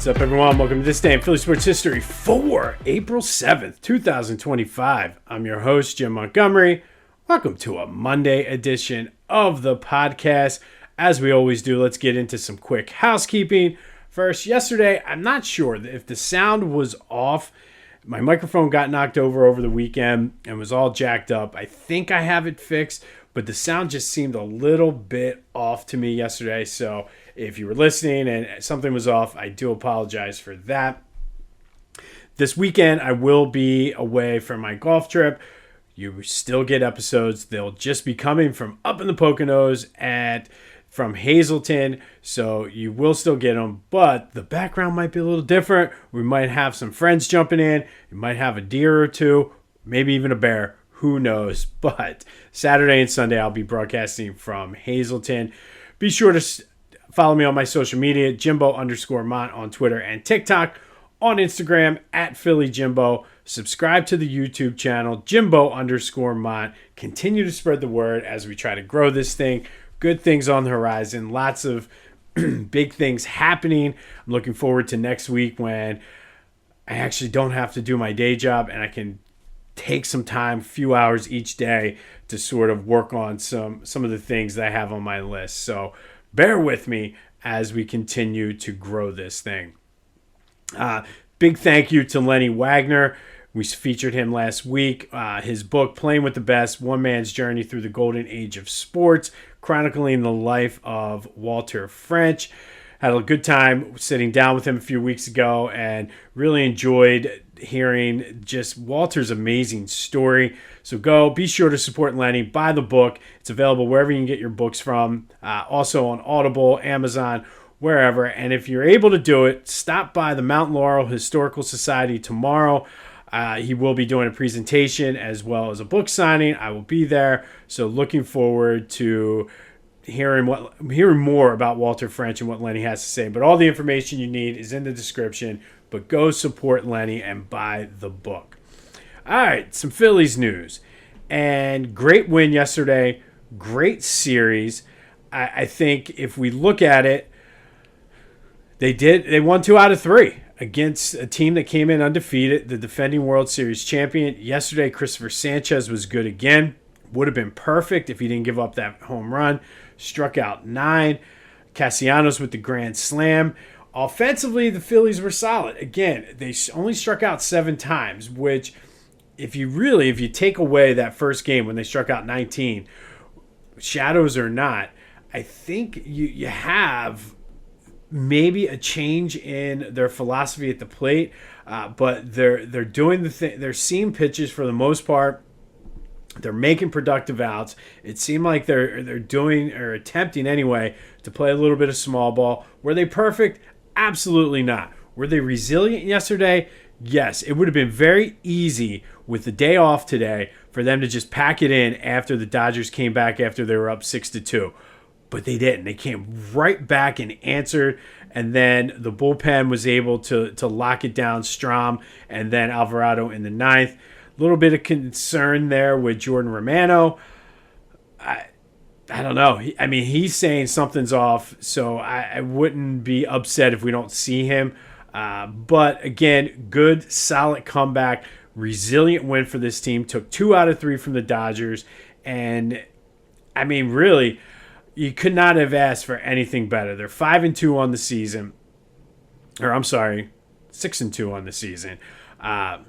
What's up, everyone? Welcome to this day in Philly sports history for April 7th, 2025. I'm your host, Jim Montgomery. Welcome to a Monday edition of the podcast. As we always do, let's get into some quick housekeeping. First, yesterday, I'm not sure if the sound was off. My microphone got knocked over the weekend and was all jacked up. I think I have it fixed, but the sound just seemed a little bit off to me yesterday. So if you were listening and something was off, I do apologize for that. This weekend, I will be away for my golf trip. You still get episodes. They'll just be coming from up in the Poconos from Hazleton, so you will still get them, but the background might be a little different. We might have some friends jumping in. You might have a deer or two, maybe even a bear. Who knows? But Saturday and Sunday, I'll be broadcasting from Hazleton. Be sure to follow me on my social media, Jimbo_Mont on Twitter and TikTok. On Instagram, @PhillyJimbo. Subscribe to the YouTube channel, Jimbo_Mont. Continue to spread the word as we try to grow this thing. Good things on the horizon. Lots of big things happening. I'm looking forward to next week when I actually don't have to do my day job and I can take some time, a few hours each day to sort of work on some of the things that I have on my list. So bear with me as we continue to grow this thing. Big thank you to Lenny Wagner. We featured him last week. His book, Playing with the Best, One Man's Journey Through the Golden Age of Sports, chronicling the life of Walter French. Had a good time sitting down with him a few weeks ago and really enjoyed hearing just Walter's amazing story. So be sure to support Lenny. Buy the book. It's available wherever you can get your books from. Also on Audible, Amazon, wherever. And if you're able to do it, stop by the Mount Laurel Historical Society tomorrow. He will be doing a presentation as well as a book signing. I will be there. So looking forward to hearing more about Walter French and what Lenny has to say. But all the information you need is in the description. But go support Lenny and buy the book. All right, some Phillies news. And great win yesterday. Great series. I think if we look at it, they won 2 out of 3 against a team that came in undefeated, the defending World Series champion. Yesterday, Christopher Sanchez was good again. Would have been perfect if he didn't give up that home run. Struck out 9. Castellanos with the grand slam. Offensively, the Phillies were solid. Again, they only struck out 7 times, which if you take away that first game when they struck out 19, shadows or not, I think you have maybe a change in their philosophy at the plate, but they're doing the thing. They're seeing pitches for the most part. They're making productive outs. It seemed like they're doing or attempting anyway to play a little bit of small ball. Were they perfect? Absolutely not. Were they resilient yesterday? Yes. It would have been very easy with the day off today for them to just pack it in after the Dodgers came back after they were up 6-2. But they didn't. They came right back and answered, and then the bullpen was able to lock it down. Strom and then Alvarado in the 9th. A little bit of concern there with Jordan Romano. I don't know. He's saying something's off, so I wouldn't be upset if we don't see him. But again, good, solid comeback, resilient win for this team. Took 2 out of 3 from the Dodgers, and really, you could not have asked for anything better. They're 5-2 on the season. Or I'm sorry, 6-2 on the season. 7-2.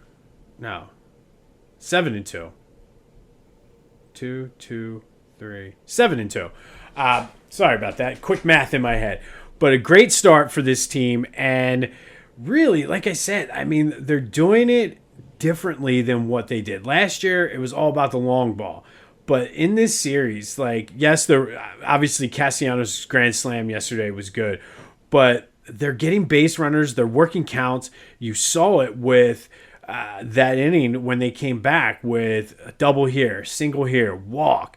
2, 2, 3, 7-2. Sorry about that. Quick math in my head. But a great start for this team. And really, like I said, they're doing it differently than what they did. Last year, it was all about the long ball. But in this series, yes, obviously Castellanos' grand slam yesterday was good. But they're getting base runners. They're working counts. You saw it with that inning when they came back with a double here, single here, walk.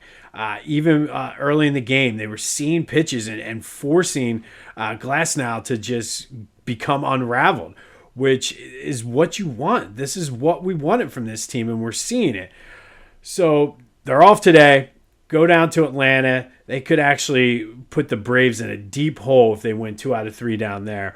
Even early in the game, they were seeing pitches and forcing Glasnow to just become unraveled, which is what you want. This is what we wanted from this team, and we're seeing it. So they're off today. Go down to Atlanta. They could actually put the Braves in a deep hole if they win 2 out of 3 down there.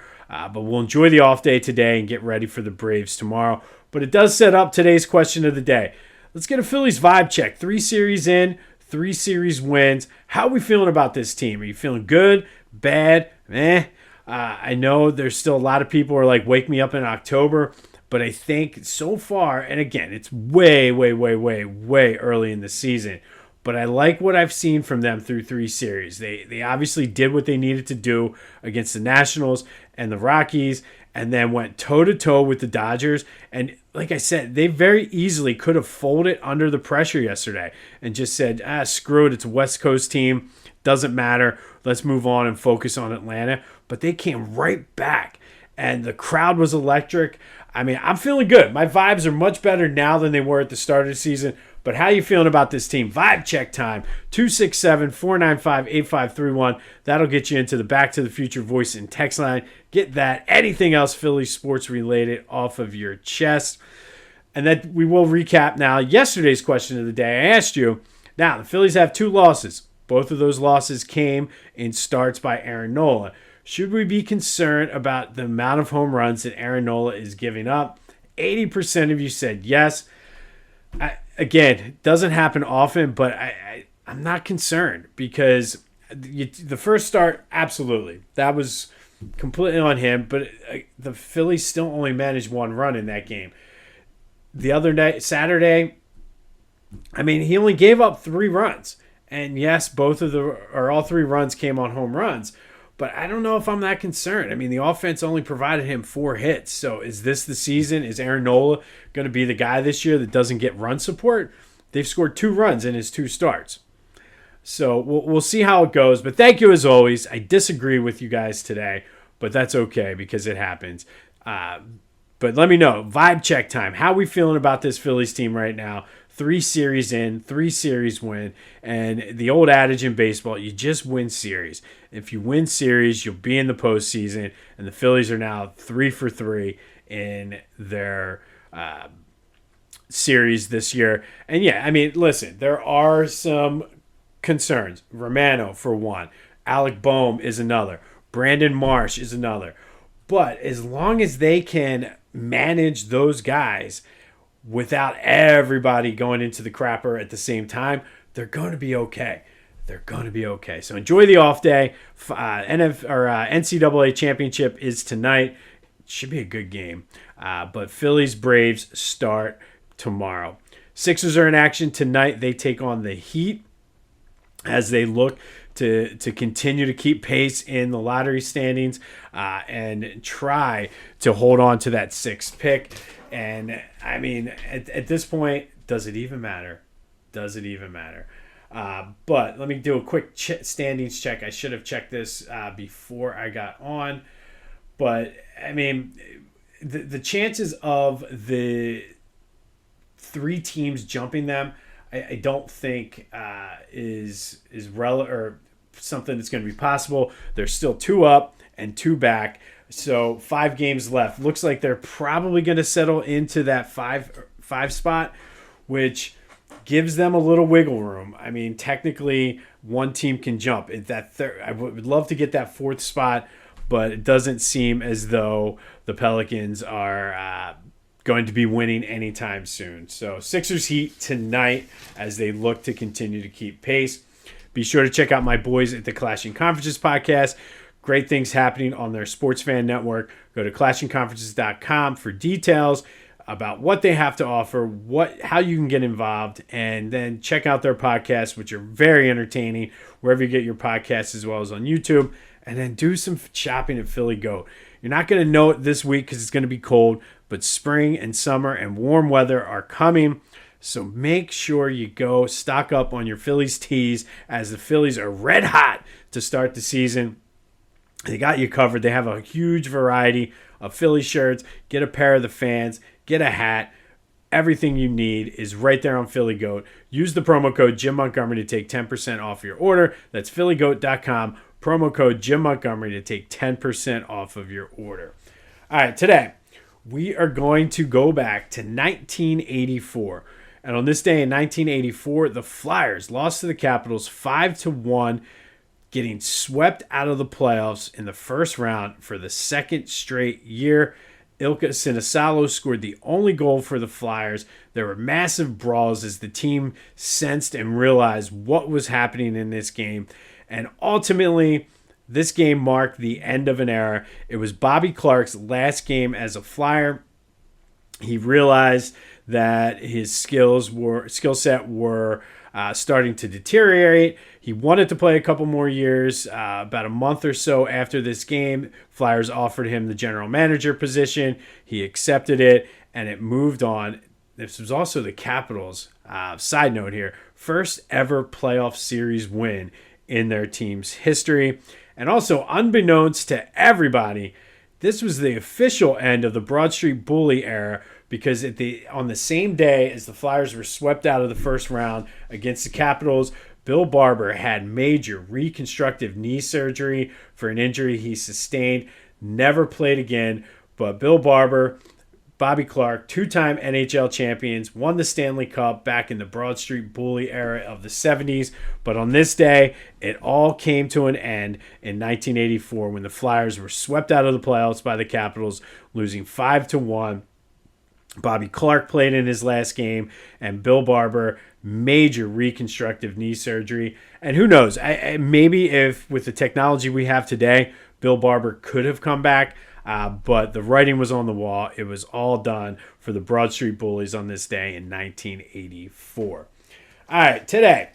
But we'll enjoy the off day today and get ready for the Braves tomorrow. But it does set up today's question of the day. Let's get a Phillies vibe check. 3 series in, 3 series wins. How are we feeling about this team? Are you feeling good, bad, I know there's still a lot of people who are like, wake me up in October. But I think so far, and again, it's way early in the season, but I like what I've seen from them through 3 series. They obviously did what they needed to do against the Nationals and the Rockies, and then went toe-to-toe with the Dodgers. And like I said, they very easily could have folded under the pressure yesterday and just said, screw it, it's a West Coast team, doesn't matter, let's move on and focus on Atlanta. But they came right back, and the crowd was electric. I mean, I'm feeling good. My vibes are much better now than they were at the start of the season. But how you feeling about this team? Vibe check time, 267-495-8531. That'll get you into the Back to the Future voice and text line. Get that, anything else Philly sports related off of your chest. And then we will recap now yesterday's question of the day. I asked you, now the Phillies have 2 losses. Both of those losses came in starts by Aaron Nola. Should we be concerned about the amount of home runs that Aaron Nola is giving up? 80% of you said yes. Again, it doesn't happen often, but I'm not concerned because the first start, absolutely. That was completely on him, but the Phillies still only managed 1 run in that game. The other night, Saturday, I mean, he only gave up 3 runs. And yes, all 3 runs came on home runs. But I don't know if I'm that concerned. I mean, the offense only provided him 4 hits. So is this the season? Is Aaron Nola going to be the guy this year that doesn't get run support? They've scored 2 runs in his 2 starts. So we'll see how it goes. But thank you as always. I disagree with you guys today, but that's okay because it happens. But let me know. Vibe check time. How are we feeling about this Phillies team right now? 3 series in, 3 series win. And the old adage in baseball, you just win series. If you win series, you'll be in the postseason. And the Phillies are now 3 for 3 in their series this year. And yeah, I mean, listen, there are some concerns. Romano, for one. Alec Boehm is another. Brandon Marsh is another. But as long as they can manage those guys without everybody going into the crapper at the same time, they're going to be okay. They're going to be okay. So enjoy the off day. NCAA championship is tonight. It should be a good game. But Phillies Braves start tomorrow. Sixers are in action tonight. They take on the Heat as they look to continue to keep pace in the lottery standings and try to hold on to that 6th pick. And, I mean, at this point, does it even matter? Does it even matter? But let me do a quick standings check. I should have checked this before I got on. But, I mean, the chances of the 3 teams jumping them, I don't think is relevant or something that's going to be possible. They're still 2 up and 2 back. So 5 games left. Looks like they're probably going to settle into that 5 spot, which gives them a little wiggle room. I mean, technically, one team can jump. I would love to get that 4th spot, but it doesn't seem as though the Pelicans are going to be winning anytime soon. So Sixers Heat tonight as they look to continue to keep pace. Be sure to check out my boys at the Clashing Conferences podcast. Great things happening on their Sports Fan Network. Go to clashingconferences.com for details about what they have to offer, how you can get involved, and then check out their podcasts, which are very entertaining, wherever you get your podcasts as well as on YouTube. And then do some shopping at Philly Goat. You're not going to know it this week because it's going to be cold, but spring and summer and warm weather are coming. So make sure you go stock up on your Phillies tees as the Phillies are red hot to start the season. They got you covered. They have a huge variety of Philly shirts. Get a pair of the fans. Get a hat. Everything you need is right there on Philly Goat. Use the promo code Jim Montgomery to take 10% off your order. That's phillygoat.com. Promo code Jim Montgomery to take 10% off of your order. All right, today we are going to go back to 1984. And on this day in 1984, the Flyers lost to the Capitals 5-1. getting swept out of the playoffs in the first round for the second straight year. Ilka Sinisalo scored the only goal for the Flyers. There were massive brawls as the team sensed and realized what was happening in this game. And ultimately, this game marked the end of an era. It was Bobby Clarke's last game as a Flyer. He realized that his skill set were starting to deteriorate. He wanted to play a couple more years. About a month or so after this game, Flyers offered him the general manager position. He accepted it, and it moved on. This was also the Capitals, side note here, first ever playoff series win in their team's history. And also, unbeknownst to everybody, this was the official end of the Broad Street Bully era, because on the same day as the Flyers were swept out of the first round against the Capitals, Bill Barber had major reconstructive knee surgery for an injury he sustained. Never played again, but Bill Barber, Bobby Clarke, two-time NHL champions, won the Stanley Cup back in the Broad Street Bully era of the 70s. But on this day, it all came to an end in 1984 when the Flyers were swept out of the playoffs by the Capitals, losing 5-1. Bobby Clarke played in his last game, and Bill Barber, major reconstructive knee surgery. And who knows, maybe if with the technology we have today, Bill Barber could have come back, but the writing was on the wall. It was all done for the Broad Street Bullies on this day in 1984. All right, today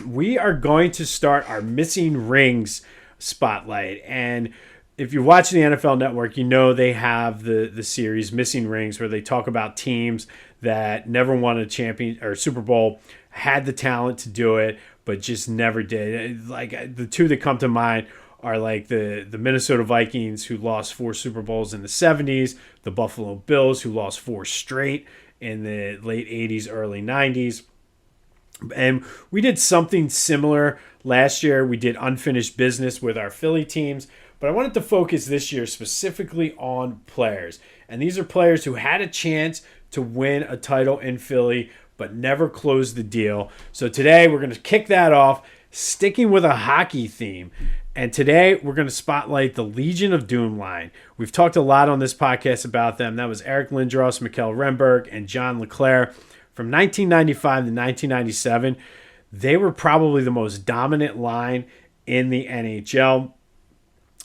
we are going to start our missing rings spotlight. And if you're watching the NFL Network, you know they have the series Missing Rings, where they talk about teams that never won a champion or Super Bowl, had the talent to do it, but just never did. Like the two that come to mind are like the Minnesota Vikings, who lost 4 Super Bowls in the 70s, the Buffalo Bills, who lost 4 straight in the late 80s, early 90s. And we did something similar last year. We did unfinished business with our Philly teams. But I wanted to focus this year specifically on players. And these are players who had a chance to win a title in Philly, but never closed the deal. So today we're going to kick that off, sticking with a hockey theme. And today we're going to spotlight the Legion of Doom line. We've talked a lot on this podcast about them. That was Eric Lindros, Mikael Renberg, and John LeClair. From 1995 to 1997, they were probably the most dominant line in the NHL.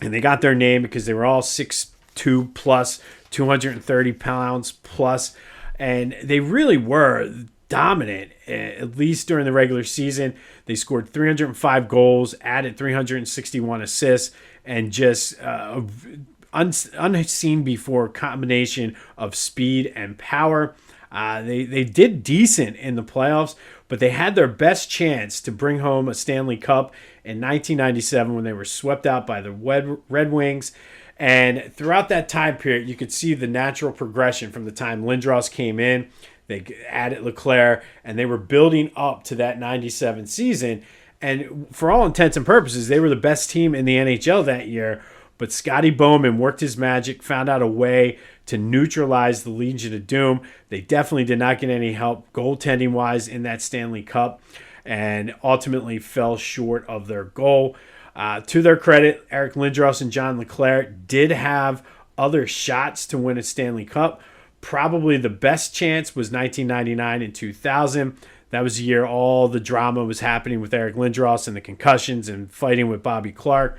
And they got their name because they were all 6'2 plus, 230 pounds plus. And they really were dominant, at least during the regular season. They scored 305 goals, added 361 assists, and just unseen before combination of speed and power. They did decent in the playoffs, but they had their best chance to bring home a Stanley Cup in 1997 when they were swept out by the Red Wings. And throughout that time period, you could see the natural progression from the time Lindros came in. They added LeClair, and they were building up to that 97 season. And for all intents and purposes, they were the best team in the NHL that year. But Scotty Bowman worked his magic, found out a way to neutralize the Legion of Doom. They definitely did not get any help goaltending-wise in that Stanley Cup, and ultimately fell short of their goal. To their credit, Eric Lindros and John LeClair did have other shots to win a Stanley Cup. Probably the best chance was 1999 and 2000. That was the year all the drama was happening with Eric Lindros and the concussions and fighting with Bobby Clarke.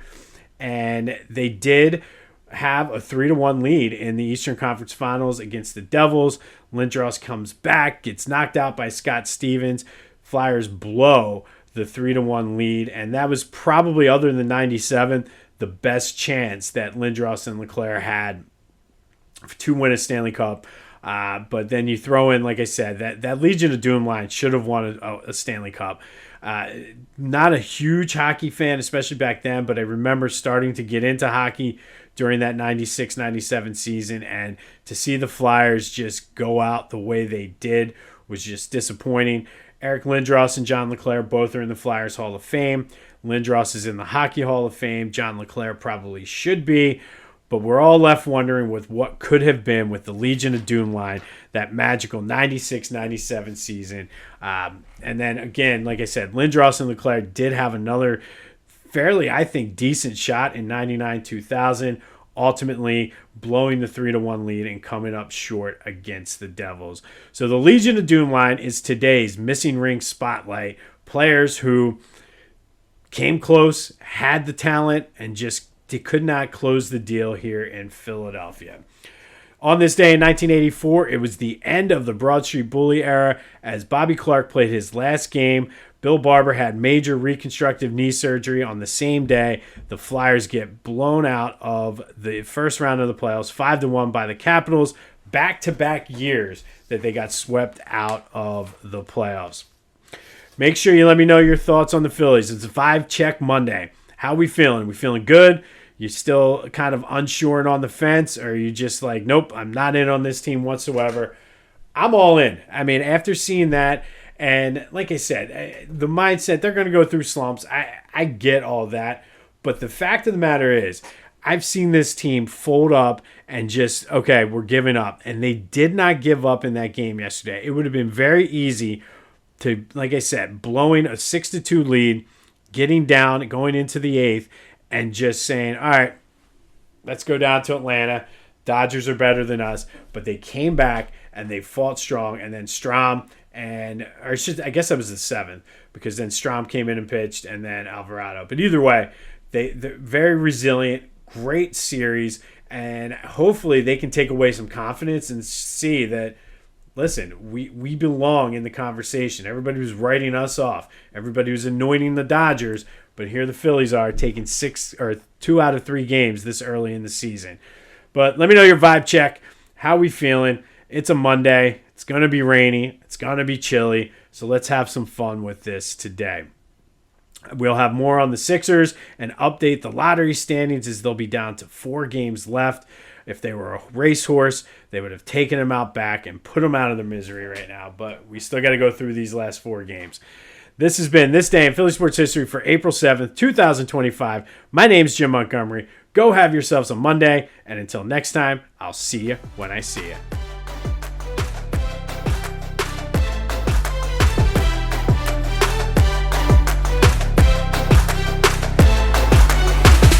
And they did have a 3-1 lead in the Eastern Conference Finals against the Devils. Lindros comes back, gets knocked out by Scott Stevens. Flyers blow the 3-1 lead, and that was probably, other than 97, the best chance that Lindros and LeClair had to win a Stanley Cup. But then you throw in, like I said, that Legion of Doom line should have won a Stanley Cup. Not a huge hockey fan, especially back then, but I remember starting to get into hockey during that 96-97 season, and to see the Flyers just go out the way they did was just disappointing. Eric Lindros and John LeClair both are in the Flyers Hall of Fame. Lindros is in the Hockey Hall of Fame. John LeClair probably should be. But we're all left wondering with what could have been with the Legion of Doom line, that magical 96-97 season. And then, again, like I said, Lindros and LeClair did have another fairly, I think, decent shot in 99-2000, ultimately blowing the 3-1 lead and coming up short against the Devils. So the Legion of Doom line is today's missing ring spotlight. Players who came close, had the talent, and just could not close the deal here in Philadelphia. On this day in 1984, it was the end of the Broad Street Bully era as Bobby Clarke played his last game. Bill Barber had major reconstructive knee surgery on the same day. The Flyers get blown out of the first round of the playoffs, 5-1 by the Capitals. Back-to-back years that they got swept out of the playoffs. Make sure you let me know your thoughts on the Phillies. It's a 5-check Monday. How we feeling? We feeling good? You still kind of unsure and on the fence? Or are you just like, nope, I'm not in on this team whatsoever? I'm all in. I mean, after seeing that, and like I said, the mindset, they're going to go through slumps. I get all that. But the fact of the matter is, I've seen this team fold up and just, okay, we're giving up. And they did not give up in that game yesterday. It would have been very easy to, like I said, blowing a 6-2 lead, getting down, going into the 8th, and just saying, all right, let's go down to Atlanta. Dodgers are better than us. But they came back and they fought strong. And then Strom I guess that was the 7th, because then Strom came in and pitched, and then Alvarado. But either way, they're very resilient, great series, and hopefully they can take away some confidence and see that, listen, we belong in the conversation. Everybody was writing us off. Everybody was anointing the Dodgers. But here the Phillies are taking 2 out of 3 games this early in the season. But let me know your vibe check. How we feeling? It's a Monday. It's going to be rainy. It's going to be chilly. So let's have some fun with this today. We'll have more on the Sixers and update the lottery standings as they'll be down to 4 games left. If they were a racehorse, they would have taken them out back and put them out of their misery right now. But we still got to go through these last 4 games. This has been This Day in Philly Sports History for April 7th, 2025. My name's Jim Montgomery. Go have yourselves a Monday, and until next time, I'll see you when I see you.